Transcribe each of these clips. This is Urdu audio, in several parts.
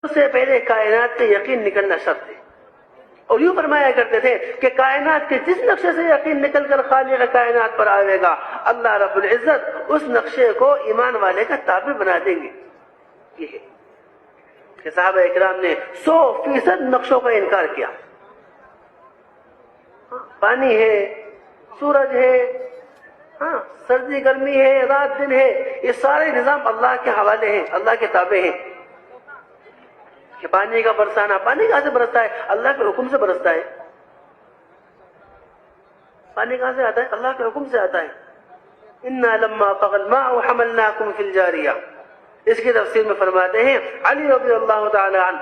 سے پہلے کائنات کے یقین نکلنا شرط ہے. اور یوں فرمایا کرتے تھے کہ کائنات کے جس نقشے سے یقین نکل کر خالق کائنات پر آئے گا، اللہ رب العزت اس نقشے کو ایمان والے کا تابع بنا دیں گے. یہ ہے کہ صحابہ اکرام نے 100% نقشوں کا انکار کیا. پانی ہے، سورج ہے، ہاں سردی گرمی ہے، رات دن ہے، یہ سارے نظام اللہ کے حوالے ہیں، اللہ کے تابع ہیں. کہ پانی کا برسانا، پانی کہاں سے برستا ہے؟ اللہ کے حکم سے برستا ہے. پانی کہاں سے آتا ہے؟ اللہ کے حکم سے آتا ہے. اِنَّا لَمَّا طَغَى الْمَاءُ حَمَلْنَاكُمْ فِي الْجَارِيَةِ. اس کی تفسیر میں فرماتے ہیں علی رضی اللہ تعالی عنہ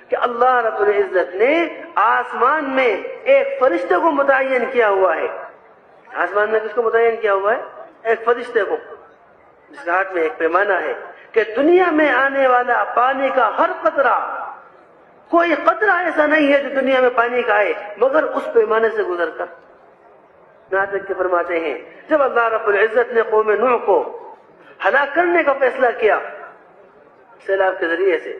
کہ اللہ رب العزت نے آسمان میں ایک فرشتے کو متعین کیا ہوا ہے. آسمان میں کس کو متعین کیا ہوا ہے؟ ایک فرشتے کو، جس کے ہاتھ میں ایک پیمانہ ہے کہ دنیا میں آنے والا پانی کا ہر قطرہ، کوئی قطرہ ایسا نہیں ہے جو دنیا میں پانی کا آئے مگر اس پیمانے سے گزر کر. یہاں تک کہ فرماتے ہیں جب اللہ رب العزت نے قوم نوح کو ہلاک کرنے کا فیصلہ کیا سیلاب کے ذریعے سے،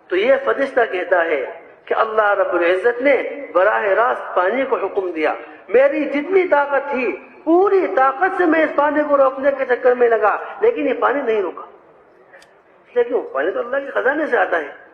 تو یہ فرشتہ کہتا ہے کہ اللہ رب العزت نے براہ راست پانی کو حکم دیا، میری جتنی طاقت تھی پوری طاقت سے میں اس پانی کو روکنے کے چکر میں لگا، لیکن یہ پانی نہیں رکا. کیوں؟ پانی تو اللہ کے خزانے سے آتا ہے.